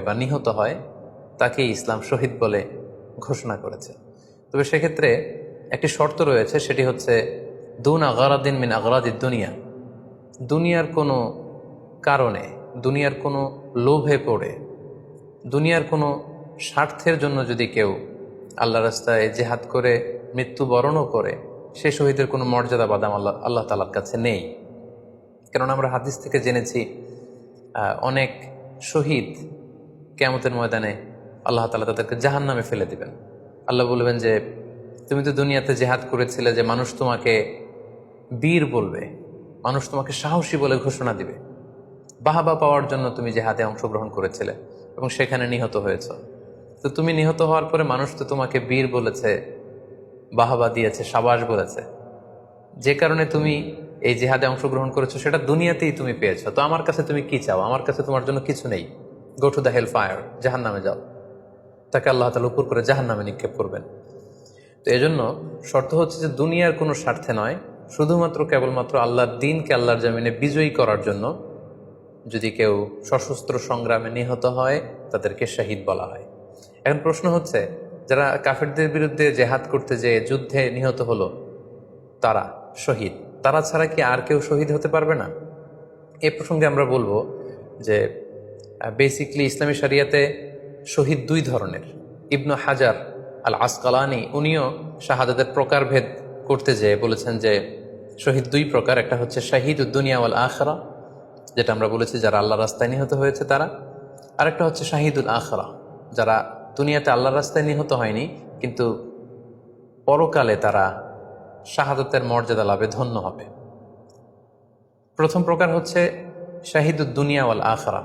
বা নিহত হয় তাকে ইসলাম শহীদ বলে ঘোষণা করেছে। তবে সেক্ষেত্রে একটি শর্ত রয়েছে, সেটি হচ্ছে দুন আগারাদিন মিন আগারাদিদ দুনিয়া, দুনিয়ার কোনো কারণে, দুনিয়ার কোনো লোভে পড়ে, দুনিয়ার কোনো স্বার্থের জন্য যদি কেউ আল্লাহ রাস্তায় জেহাদ করে মৃত্যুবরণও করে, সে শহীদের কোনো মর্যাদা বাদাম আল্লাহ তাআলার কাছে নেই। কারণ আমরা হাদিস থেকে জেনেছি অনেক শহীদ কিয়ামতের ময়দানে আল্লাহ তাআলা তাদেরকে জাহান্নামে ফেলে দিবেন। আল্লাহ বলবেন যে তুমি তো দুনিয়াতে জেহাদ করেছিলে, যে মানুষ তোমাকে বীর বলবে, মানুষ তোমাকে সাহসী বলে ঘোষণা দিবে, বাহাবা পাওয়ার জন্য তুমি জেহাদে অংশগ্রহণ করেছিলে এবং সেখানে নিহত হয়েছ। তো তুমি নিহত হওয়ার পরে মানুষ তো তোমাকে বীর বলেছে, বাহাবা দিয়েছে, সাবাস বলেছে, যে কারণে তুমি এই জেহাদে অংশগ্রহণ করেছো সেটা দুনিয়াতেই তুমি পেয়েছো। তো আমার কাছে তুমি কি চাও? আমার কাছে তোমার জন্য কিছু নেই। Go to the hell fire, জাহান নামে যাও। তাকে আল্লাহ তাআলা উপর করে জাহান নামে নিক্ষেপ করবেন। তো এজন্য শর্ত হচ্ছে যে দুনিয়ার কোনো স্বার্থে নয়, শুধুমাত্র কেবলমাত্র আল্লাহর দ্বীনকে আল্লাহর জমিনে বিজয়ী করার জন্য যদি কেউ সশস্ত্র সংগ্রামে নিহত হয় তাদেরকে শহীদ বলা হয়। এখন প্রশ্ন হচ্ছে, যারা কাফেরদের বিরুদ্ধে জেহাদ করতে যেয়ে যুদ্ধে নিহত হলো তারা শহীদ, তারা ছাড়া কি আর কেউ শহীদ হতে পারবে না? এ প্রসঙ্গে আমরা বলবো যে বেসিকলি ইসলামী শরিয়াতে শহীদ দুই ধরনের। ইবনু হাজার আল আসকালানি উনিও শাহাদাতের প্রকারভেদ করতে যেয়ে বলেছেন যে শহীদ দুই প্রকার। একটা হচ্ছে শাহিদুদ দুনিয়া ওয়াল আখিরা, যেটা আমরা বলেছি যারা আল্লাহর রাস্তায় নিহত হয়েছে তারা। আরেকটা হচ্ছে শাহিদুল আখিরা, যারা দুনিয়াতে আল্লাহর রাস্তায় নিহত হয়নি কিন্তু পরকালে তারা শাহাদাতের মর্যাদা লাভে ধন্য হবে। প্রথম প্রকার হচ্ছে শাহিদুদ দুনিয়া ওয়াল আখিরা,